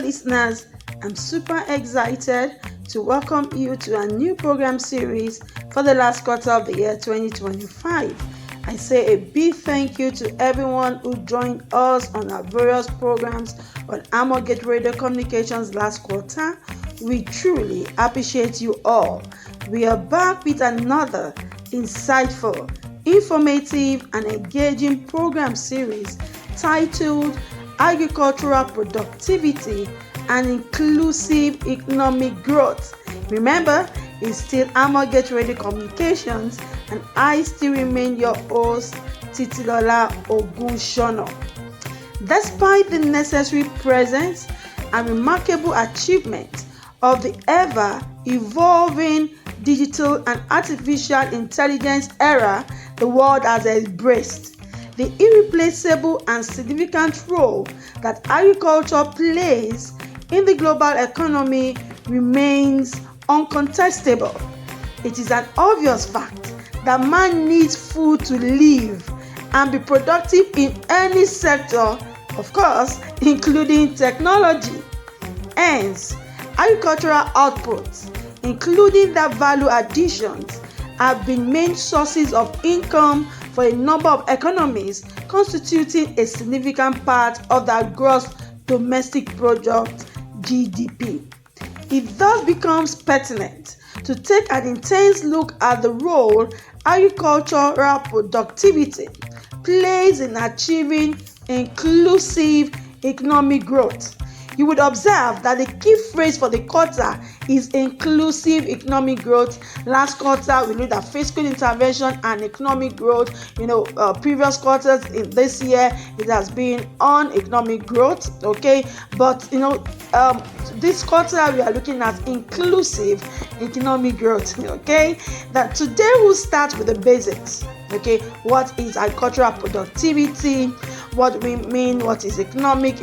listeners, I'm super excited to welcome you to a new program series for the last quarter of the year 2025. I say a big thank you to everyone who joined us on our various programs on Armourgate Radio Communications last quarter. We truly appreciate you all. We are back with another insightful, informative, and engaging program series titled Agricultural Productivity and Inclusive Economic Growth. Remember, it's still Armourgate Radio Communications, and I still remain your host, Titilola Ogunsona. Despite the necessary presence and remarkable achievement of the ever-evolving digital and artificial intelligence era the world has embraced, the irreplaceable and significant role that agriculture plays in the global economy remains uncontestable. It is an obvious fact that man needs food to live and be productive in any sector, of course, including technology. Hence, agricultural outputs, including their value additions, have been main sources of income for a number of economies, constituting a significant part of their gross domestic product (GDP). It thus becomes pertinent to take an intense look at the role agricultural productivity plays in achieving inclusive economic growth. You would observe that the key phrase for the quarter is inclusive economic growth. Last quarter, we looked at fiscal intervention and economic growth. Previous quarters in this year, it has been on economic growth, okay? But, this quarter, we are looking at inclusive economic growth, okay? That today we'll start with the basics, okay? What is agricultural productivity? What we mean, what is economic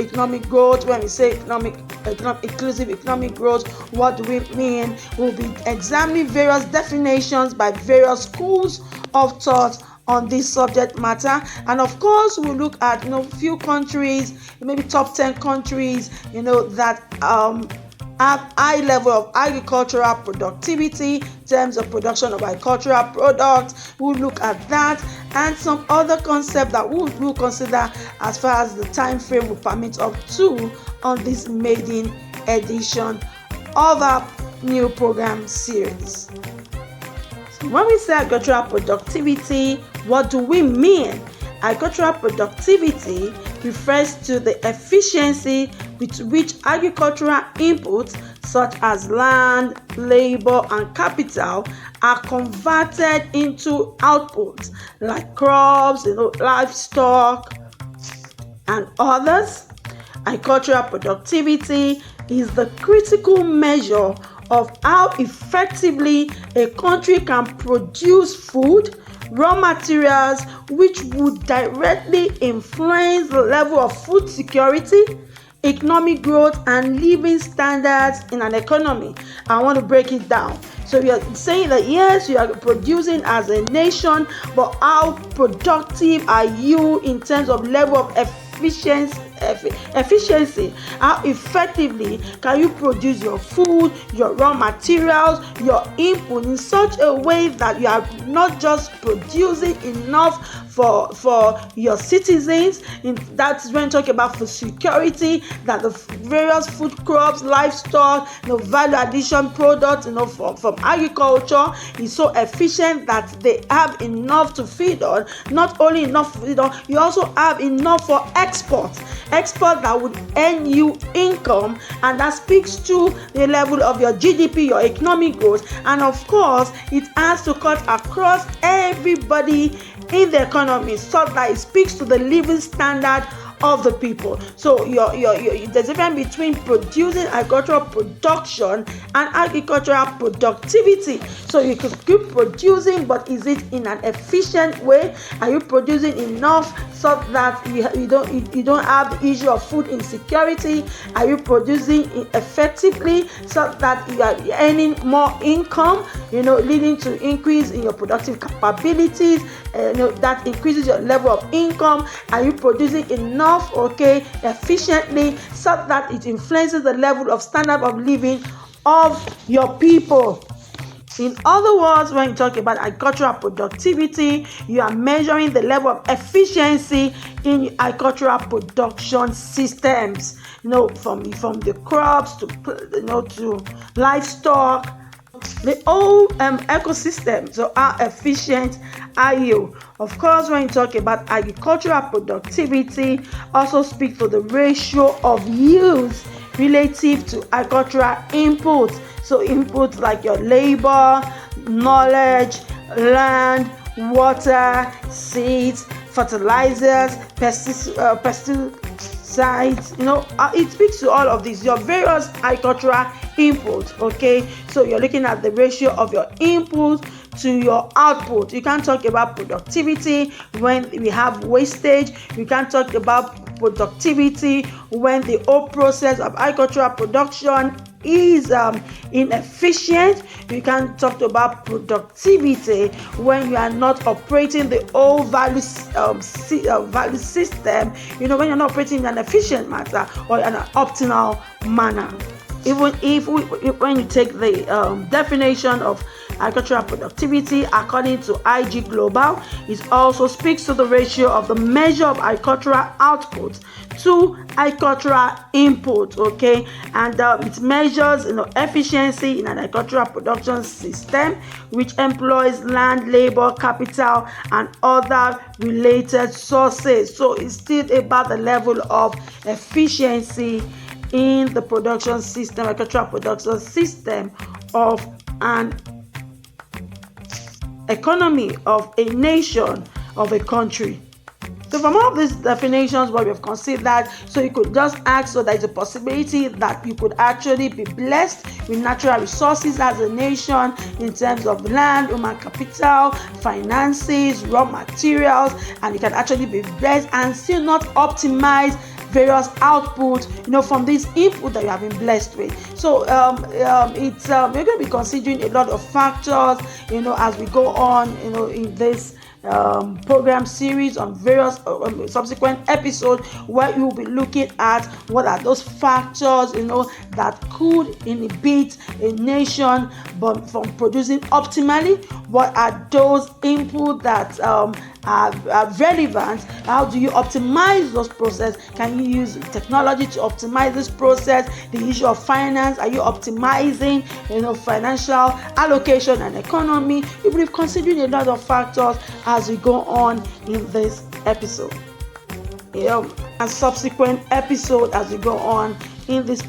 growth? When we say inclusive economic growth, what do we mean? We'll be examining various definitions by various schools of thought on this subject matter, and of course we'll look at few countries, maybe top 10 countries that have high level of agricultural productivity in terms of production of agricultural products. We'll look at that and some other concepts that we'll consider as far as the time frame will permit up to on this maiden edition of our new program series. So when we say agricultural productivity, what do we mean? Agricultural productivity refers to the efficiency with which agricultural inputs such as land, labor, and capital are converted into outputs like crops, livestock, and others. Agricultural productivity is the critical measure of how effectively a country can produce food, raw materials, which would directly influence the level of food security, economic growth, and living standards in an economy. I want to break it down. So we are saying that yes, you are producing as a nation, but how productive are you in terms of level of efficiency? How effectively can you produce your food, your raw materials, your input in such a way that you are not just producing enough for your citizens? That's when talking about food security, that the various food crops, livestock, value addition products, from agriculture is so efficient that they have enough to feed on. Not only enough to feed on, you also have enough for export that would earn you income, and that speaks to the level of your GDP, your economic growth, and of course it has to cut across everybody in the economy so that it speaks to the living standard of the people. So there's a difference between producing agricultural production and agricultural productivity. So you can keep producing, but is it in an efficient way? Are you producing enough so that you don't have the issue of food insecurity? Are you producing effectively so that you are earning more income, leading to increase in your productive capabilities? That increases your level of income. Are you producing enough enough, efficiently, so that it influences the level of standard of living of your people. In other words, when you talk about agricultural productivity, you are measuring the level of efficiency in agricultural production systems. From the crops to livestock, the whole ecosystem. So how efficient are you? Of course, when you talk about agricultural productivity, also speak to the ratio of yields relative to agricultural inputs. So inputs like your labor, knowledge, land, water, seeds, fertilizers, pesticides. It speaks to all of these, your various agricultural inputs. So you're looking at the ratio of your input to your output. You can't talk about productivity when we have wastage. You can't talk about productivity when the whole process of agricultural production is inefficient. You can talk about productivity when you are not operating the whole value system, when you're not operating in an efficient manner or in an optimal manner. Even when you take the definition of agricultural productivity according to IG Global, it also speaks to the ratio of the measure of agricultural output to agricultural input, and it measures efficiency in an agricultural production system which employs land, labor, capital, and other related sources. So it's still about the level of efficiency in the production system, agricultural production system of an economy, of a nation, of a country. So from all these definitions, what we have considered, so you could just ask, so there is a possibility that you could actually be blessed with natural resources as a nation in terms of land, human capital, finances, raw materials, and you can actually be blessed and still not optimize various output from this input that you have been blessed with. So it's we're going to be considering a lot of factors as we go on in this program series on various subsequent episodes, where you will be looking at what are those factors that could inhibit a nation from producing optimally. What are those inputs that are relevant? How do you optimize those processes? Can you use technology to optimize this process? The issue of finance, are you optimizing financial allocation and economy? You will be considering a lot of factors as we go on in this episode and subsequent episode as we go on in this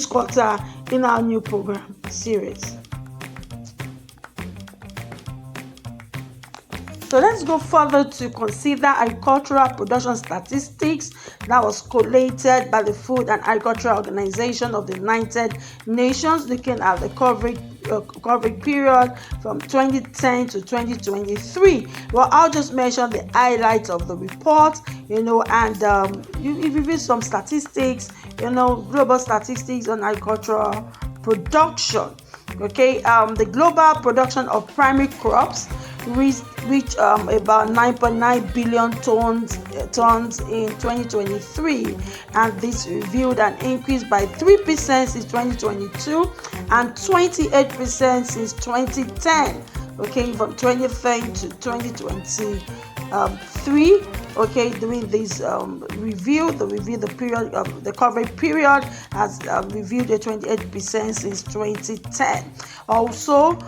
quarter in our new program series. So let's go further to consider agricultural production statistics that was collated by the Food and Agricultural Organization of the United Nations, looking at the coverage period from 2010 to 2023. Well, I'll just mention the highlights of the report, and if you read some statistics, global statistics on agricultural production. The global production of primary crops reached about 9.9 billion tons in 2023, and this revealed an increase by 3% since 2022 and 28% since 2010. From 2010 to 2023. Doing this review, the period of the coverage period has reviewed the 28% since 2010. Also,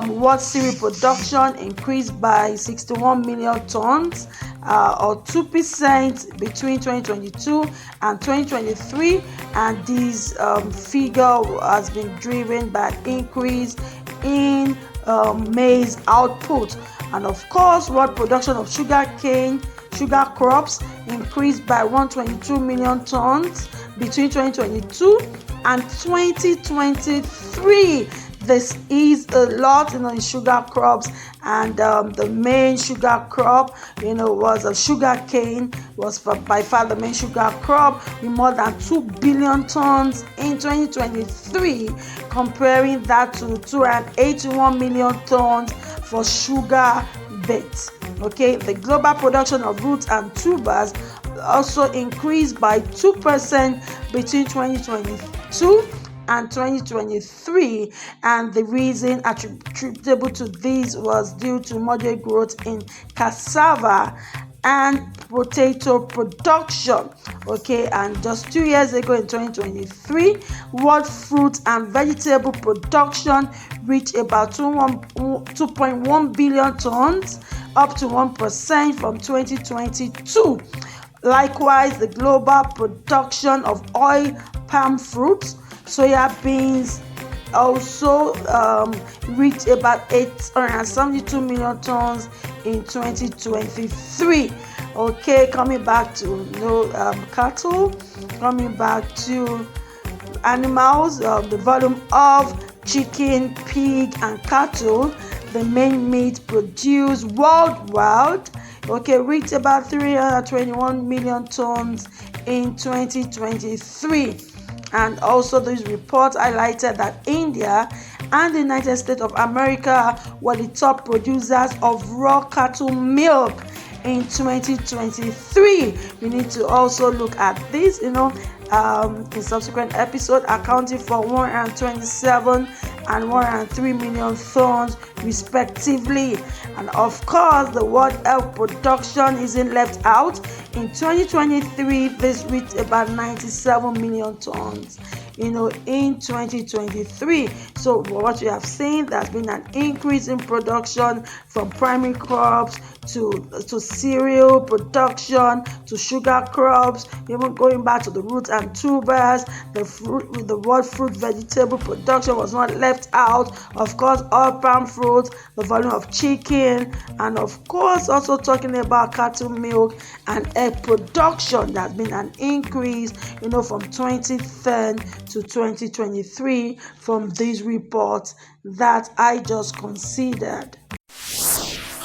world cereal production increased by 61 million tons, or 2% between 2022 and 2023, and this figure has been driven by an increase in maize output. And of course, world production of sugar crops increased by 122 million tons between 2022 and 2023. This is a lot, in sugar crops, and the main sugar crop, was a sugar cane, was by far the main sugar crop, with more than 2 billion tons in 2023, comparing that to 281 million tons for sugar beets. The global production of roots and tubers also increased by 2% between 2022 and 2023, and the reason attributable to this was due to moderate growth in cassava and potato production. Okay, and just 2 years ago in 2023, world fruit and vegetable production reached about 2.1 billion tons, up to 1% from 2022. Likewise, the global production of oil palm fruit, soya beans also reached about 872 million tons in 2023. Okay, coming back to cattle, coming back to animals, the volume of chicken, pig, and cattle, the main meat produced worldwide, reached about 321 million tons in 2023. And also this report highlighted that India and the United States of America were the top producers of raw cattle milk in 2023. We need to also look at this, in subsequent episode, accounting for 127 and 103 million tons respectively. And of course, the world elk production isn't left out. In 2023, this reached about 97 million tons, in 2023. So what we have seen, there's been an increase in production from primary crops to cereal production, to sugar crops, even going back to the roots and tubers. The world fruit vegetable production was not left out. Of course, all palm fruit, the volume of chicken, and of course also talking about cattle milk and egg production. There's been an increase, from 2010 to 2023 from these reports that I just considered.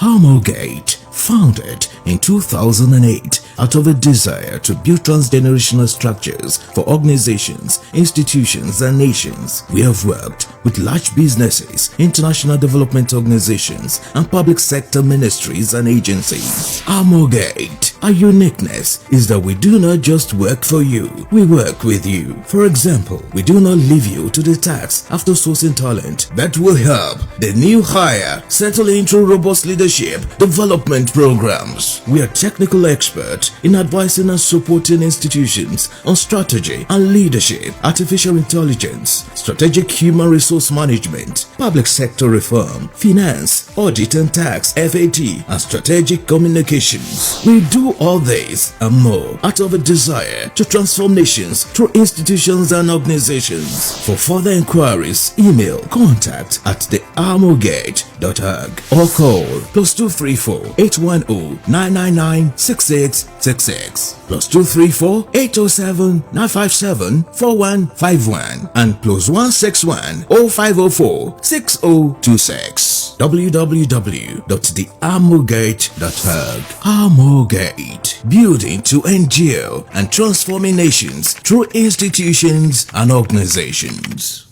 Armourgate, founded in 2008 out of a desire to build transgenerational structures for organizations, institutions, and nations. We have worked with large businesses, international development organizations, and public sector ministries and agencies. Armourgate, our uniqueness is that we do not just work for you, we work with you. For example, we do not leave you to the task after sourcing talent that will help the new hire settle into robust leadership development programs. We are technical experts in advising and supporting institutions on strategy and leadership, artificial intelligence, strategic human resource management, public sector reform, finance, audit and tax, FAT, and strategic communications. We do all this and more out of a desire to transform nations through institutions and organizations. For further inquiries, email contact@thearmourgate.org or call +234 810 999 6666, +234 807 957 4151, and +161 0504 6026. www.thearmourgate.org. Armourgate, building to endure and transforming nations through institutions and organizations.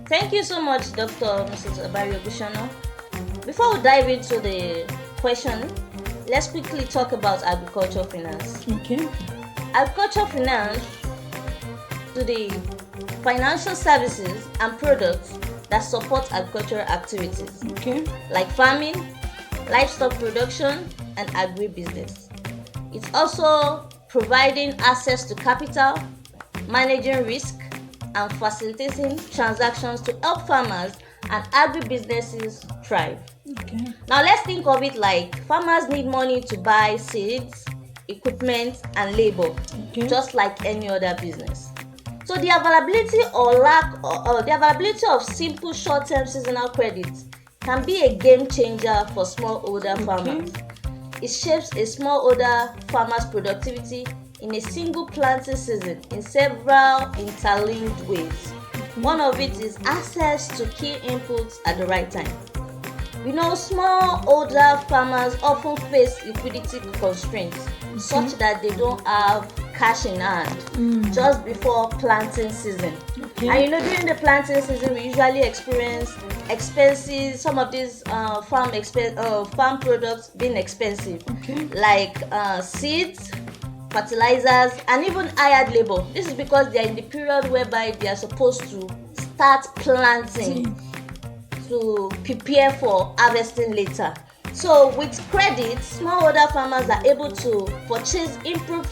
Thank you so much, Dr. Mrs. Ogunsona. Before we dive into the question, let's quickly talk about agriculture finance. Okay. Agriculture finance to the financial services and products that support agricultural activities, like farming, livestock production, and agribusiness. It's also providing access to capital, managing risk, and facilitating transactions to help farmers and agribusinesses thrive. Now let's think of it like farmers need money to buy seeds, equipment, and labor, just like any other business. So the availability or the availability of simple short-term seasonal credit can be a game changer for smallholder farmers. It shapes a smallholder farmer's productivity in a single planting season in several interlinked ways. One of it is access to key inputs at the right time. We know smallholder farmers often face liquidity constraints such that they don't have cash in hand just before planting season. And during the planting season, we usually experience expenses, some of these farm products being expensive, like seeds, fertilizers, and even hired labor. This is because they are in the period whereby they are supposed to start planting to prepare for harvesting later. So with credit, smallholder farmers are able to purchase improved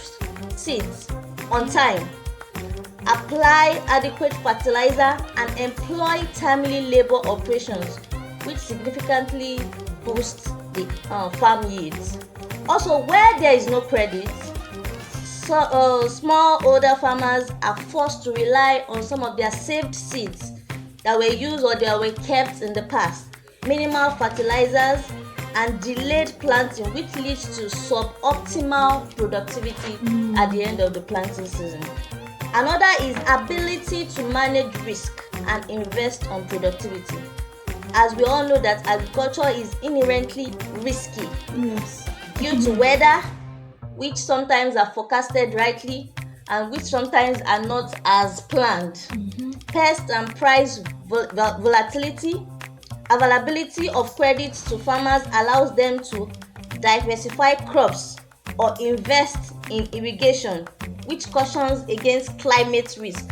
seeds on time, apply adequate fertilizer, and employ timely labor operations, which significantly boosts the farm yields. Also, where there is no credit, smallholder farmers are forced to rely on some of their saved seeds that were used or that were kept in the past, minimal fertilizers, and delayed planting, which leads to suboptimal productivity at the end of the planting season. Another is ability to manage risk and invest on productivity. As we all know that agriculture is inherently risky due to weather, which sometimes are forecasted rightly and which sometimes are not as planned. Pest and price volatility. Availability of credit to farmers allows them to diversify crops or invest in irrigation, which cautions against climate risk.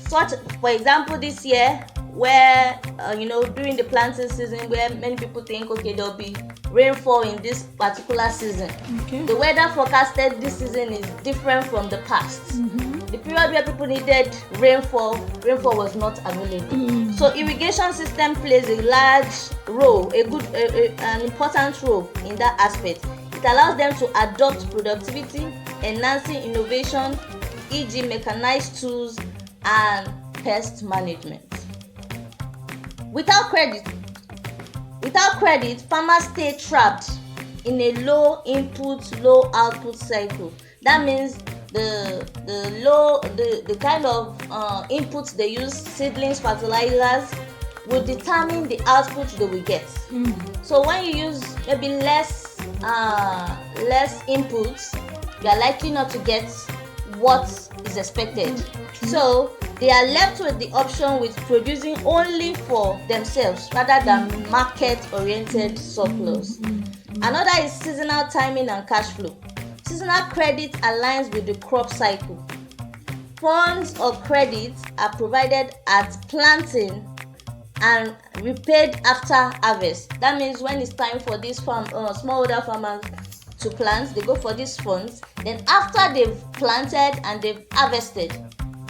Such, for example, this year, where during the planting season, where many people think, okay, there'll be rainfall in this particular season. The weather forecasted this season is different from the past. The period where people needed rainfall was not available. So irrigation system plays a large role, an important role in that aspect. It allows them to adopt productivity, enhancing innovation, e.g. mechanized tools and pest management. Without credit, farmers stay trapped in a low input, low output cycle. That means the kind of inputs they use, seedlings, fertilizers, will determine the output they will get. So when you use maybe less inputs, you are likely not to get what is expected. So they are left with the option with producing only for themselves rather than market-oriented surplus. Another is seasonal timing and cash flow. Seasonal credit aligns with the crop cycle. Funds or credits are provided at planting and repaid after harvest. That means when it's time for these smallholder farmers to plant, they go for these funds. Then after they've planted and they've harvested,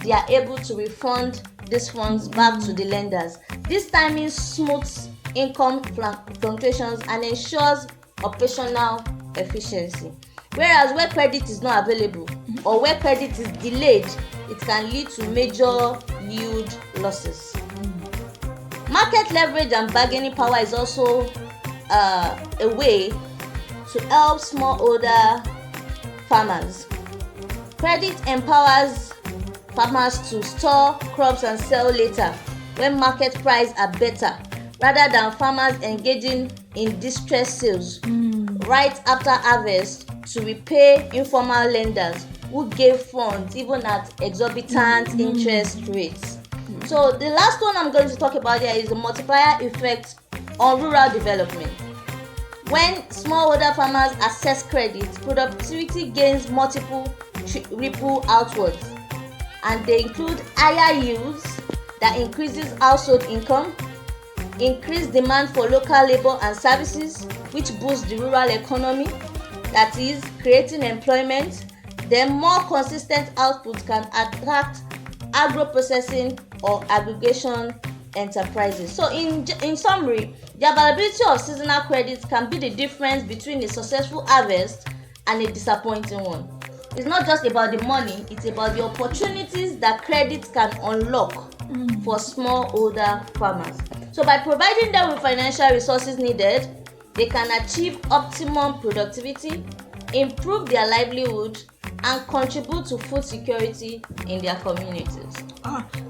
they are able to refund these funds back to the lenders. This timing smooths income fluctuations and ensures operational efficiency. Whereas where credit is not available or where credit is delayed, it can lead to major yield losses. Market leverage and bargaining power is also a way to help smallholder farmers. Credit empowers farmers to store crops and sell later when market prices are better, rather than farmers engaging in distress sales right after harvest to repay informal lenders who gave funds even at exorbitant interest rates. So the last one I'm going to talk about here is the multiplier effect on rural development. When smallholder farmers access credit, productivity gains multiple ripple outwards, and they include higher yields that increases household income, increased demand for local labor and services, which boosts the rural economy, that is, creating employment. Then more consistent output can attract agro-processing or aggregation enterprises. So in summary, the availability of seasonal credits can be the difference between a successful harvest and a disappointing one. It's not just about the money, it's about the opportunities that credit can unlock for smallholder farmers. So by providing them with financial resources needed, they can achieve optimum productivity, improve their livelihood, and contribute to food security in their communities.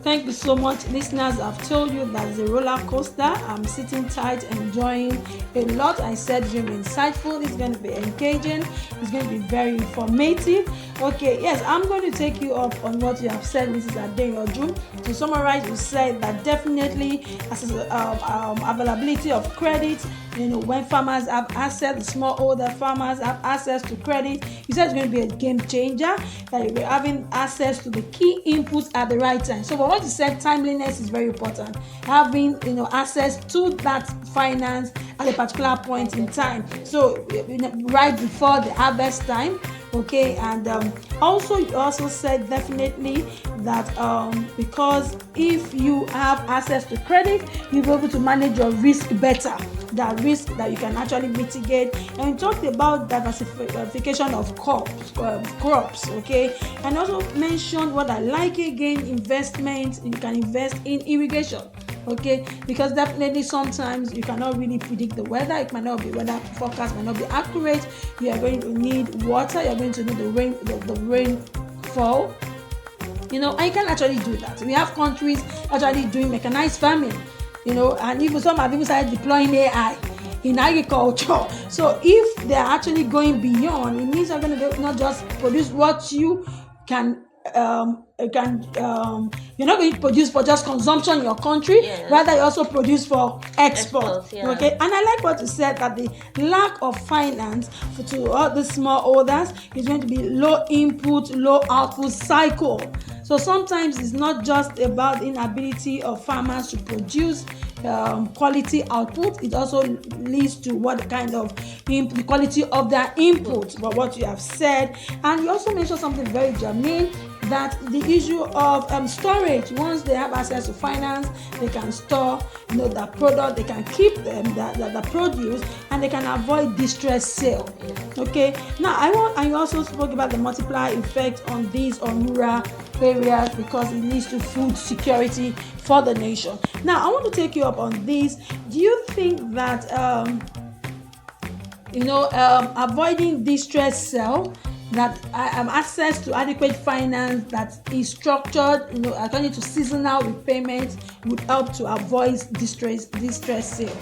Thank you so much, listeners. I've told you that the roller coaster. I'm sitting tight, enjoying a lot. I said it's going to be insightful, it's going to be engaging, it's going to be very informative. Okay, yes, I'm going to take you up on what you have said, Mrs. Adeyoju. To summarize, you said that definitely as availability of credit, when farmers have access, the smallholder farmers have access to credit. You said it's going to be a game changer, that you'll be having access to the key inputs at the right time. So for what you said, timeliness is very important. Having access to that finance at a particular point in time. So right before the harvest time. Okay, and also you also said definitely that because if you have access to credit, you'll be able to manage your risk better. That risk that you can actually mitigate. And we talked about diversification of crops, okay, and also mentioned what I like again, investment. You can invest in irrigation. Okay, because definitely sometimes you cannot really predict the weather. It might not be weather forecast, might not be accurate. You are going to need water. You are going to need the rainfall. And you can actually do that. We have countries actually doing mechanized farming. And even some have even started deploying AI in agriculture. So if they are actually going beyond, it means you're going to not just produce what you can. You're not going to produce for just consumption in your country. Yes. Rather, you also produce for export. Yeah. Okay, and I like what you said, that the lack of finance to all the smallholders is going to be low input, low output cycle. So sometimes it's not just about the inability of farmers to produce quality output. It also leads to what kind of the quality of their input. But what you have said, and you also mentioned something very germane, that the issue of storage. Once they have access to finance, they can store the product, they can keep them the produce, and they can avoid distress sale. Okay, now and you also spoke about the multiplier effect on rural areas, because it leads to food security for the nation. Now I want to take you up on this. Do you think that avoiding distress sale, that I have access to adequate finance that is structured, according to seasonal repayments, would help to avoid distress sale?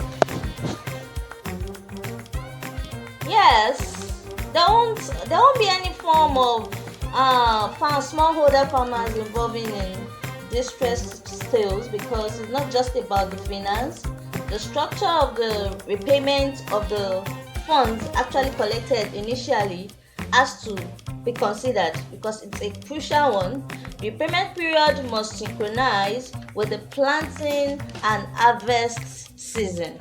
Yes, there won't be any form of smallholder farmers involving in distress sales, because it's not just about the finance. The structure of the repayment of the funds actually collected initially has to be considered, because it's a crucial one. The repayment period must synchronize with the planting and harvest season.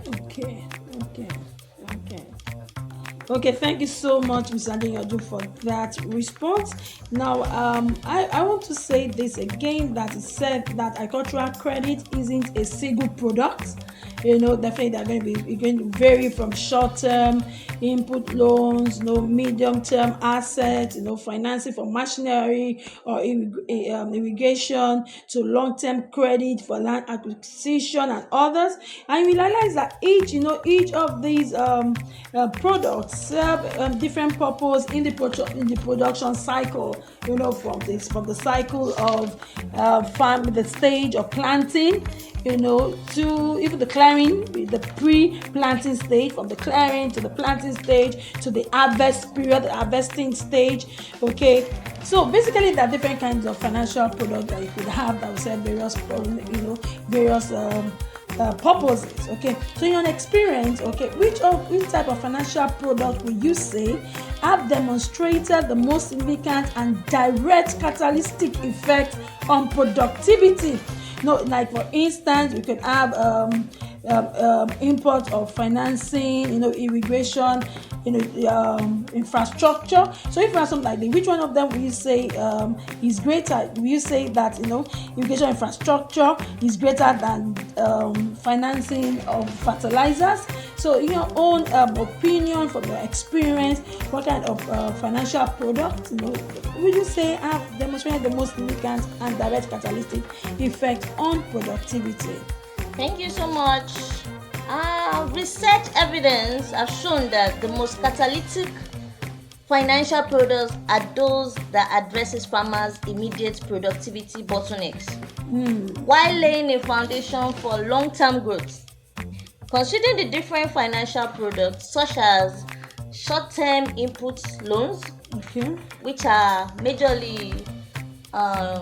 Okay, thank you so much, Ms. Adeyoju, for that response. Now, I want to say this again, that it said that agricultural credit isn't a single product. Definitely they're going to vary from short-term input loans, medium-term assets, financing for machinery or irrigation, to long-term credit for land acquisition and others. And we realize that each of these products serve different purpose in the production cycle. From the cycle of farm, the stage of planting, to even the clearing, the pre-planting stage, from the clearing to the planting stage to the harvest period, the harvesting stage. Okay, so basically there are different kinds of financial products that you could have that will serve various purposes. Okay, so in your experience, which type of financial product would you say have demonstrated the most significant and direct catalytic effect on productivity? Like for instance, we could have import of financing, irrigation, infrastructure. So if you have something like that, which one of them will you say is greater? Will you say that irrigation infrastructure is greater than financing of fertilizers? So in your own opinion, from your experience, what kind of financial products would you say have demonstrated the most significant and direct catalytic effect on productivity? Thank you so much. Research evidence have shown that the most catalytic financial products are those that addresses farmers' immediate productivity bottlenecks, while laying a foundation for long-term growth. Considering the different financial products such as short-term input loans, which are majorly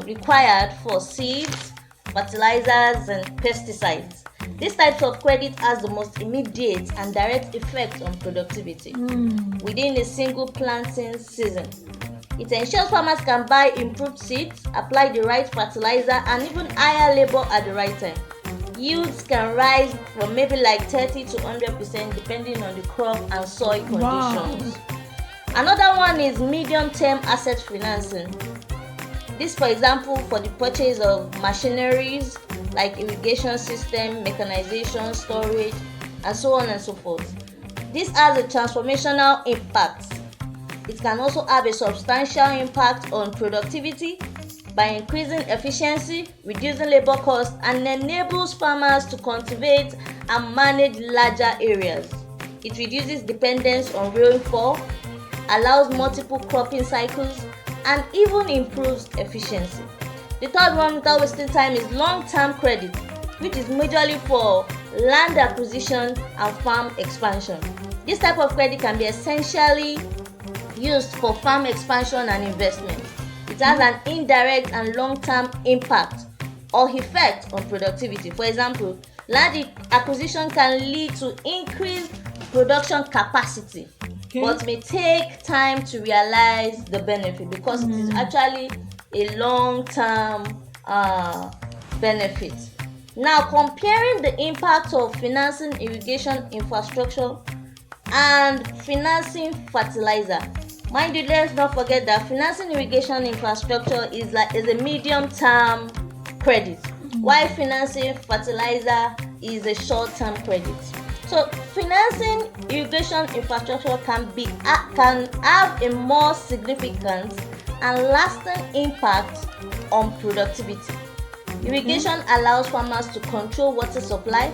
required for seeds, fertilizers, and pesticides. These types of credit has the most immediate and direct effect on productivity within a single planting season. It ensures farmers can buy improved seeds, apply the right fertilizer, and even hire labor at the right time. Yields can rise from maybe like 30 to 100% depending on the crop and soil conditions. Another one is medium-term asset financing. This, for example, for the purchase of machineries like irrigation system, mechanization, storage, and so on and so forth. This has a transformational impact. It can also have a substantial impact on productivity by increasing efficiency, reducing labor costs, and enables farmers to cultivate and manage larger areas. It reduces dependence on rainfall, allows multiple cropping cycles, and even improves efficiency. The third one, without wasting time, is long-term credit, which is majorly for land acquisition and farm expansion. This type of credit can be essentially used for farm expansion and investment. It has an indirect and long-term impact or effect on productivity. For example, land acquisition can lead to increased production capacity, but may take time to realize the benefit because it is actually a long-term benefit. Now, comparing the impact of financing irrigation infrastructure and financing fertilizer. Mind you, let's not forget that financing irrigation infrastructure is a medium-term credit, while financing fertilizer is a short-term credit. So, financing irrigation infrastructure can have a more significant and lasting impact on productivity. Irrigation allows farmers to control water supply,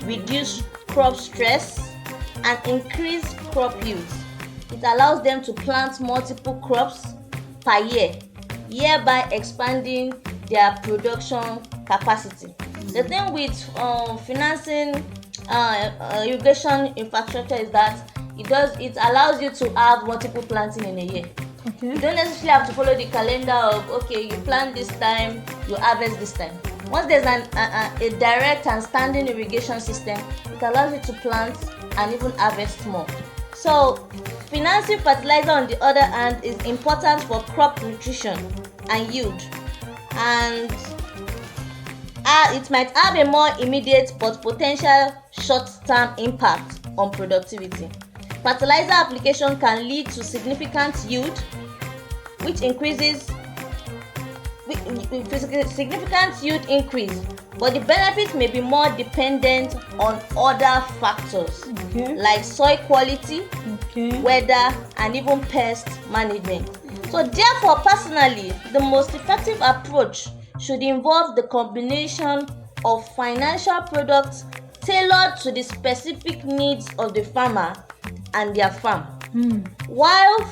reduce crop stress, and increase crop yields. It allows them to plant multiple crops per year, hereby expanding their production capacity. The thing with financing irrigation infrastructure is that it allows you to have multiple planting in a year. You don't necessarily have to follow the calendar of you plant this time, you harvest this time. Once there's a direct and standing irrigation system, it allows you to plant and even harvest more. So financing fertilizer, on the other hand, is important for crop nutrition and yield, and it might have a more immediate but potential short-term impact on productivity. Fertilizer application can lead to significant yield, which increases significant yield increase, but the benefits may be more dependent on other factors like soil quality, weather, and even pest management. So therefore, personally, the most effective approach should involve the combination of financial products tailored to the specific needs of the farmer and their farm. While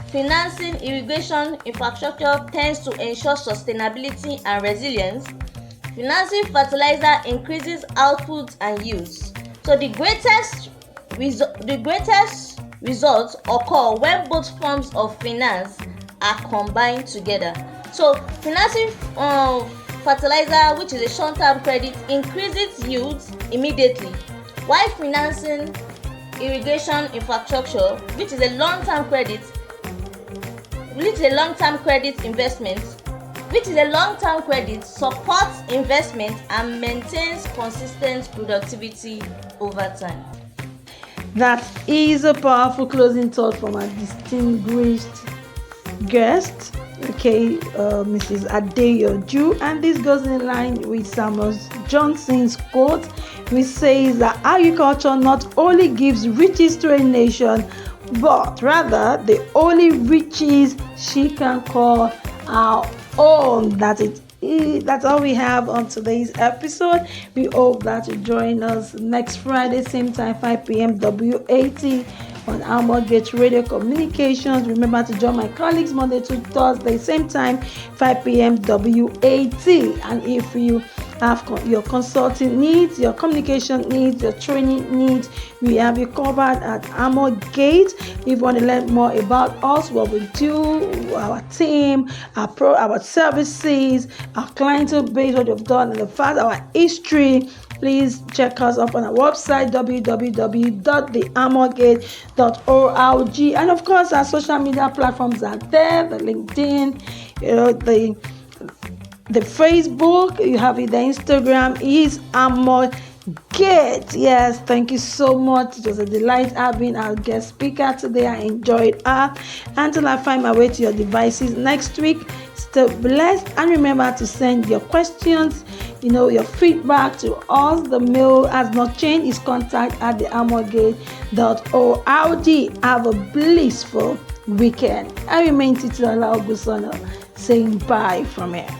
financing irrigation infrastructure tends to ensure sustainability and resilience, financing fertilizer increases output and yields. So the greatest results occur when both forms of finance are combined together. So financing fertilizer, which is a short-term credit, increases yields immediately, while financing irrigation infrastructure, which is a long-term credit investment, supports investment and maintains consistent productivity over time. That is a powerful closing thought from our distinguished guest, Mrs. Adeyoju, and this goes in line with Samuel Johnson's quote, which says that agriculture not only gives riches to a nation, but rather the only riches she can call our own. That's all we have on today's episode. We hope that you join us next Friday, same time, 5 p.m. WAT on Armourgate Radio Communications. Remember to join my colleagues Monday to Thursday, same time, 5 p.m. WAT. And if you have your consulting needs, your communication needs, your training needs, we have you covered at Armourgate. If you want to learn more about us, what we do, our team, our services, our clientele base, what you've done in the past, our history, please check us up on our website www.thearmourgate.org. And of course, our social media platforms are there, the LinkedIn, the Facebook, you have it, the Instagram is Armourgate. Yes, thank you so much. It was a delight having our guest speaker today. I enjoyed her. Until I find my way to your devices next week, stay blessed, and remember to send your questions, your feedback to us. The mail has not changed. It's contact@thearmourgate.org. Have a blissful weekend. I remain Titilola Ogunsona saying bye from here.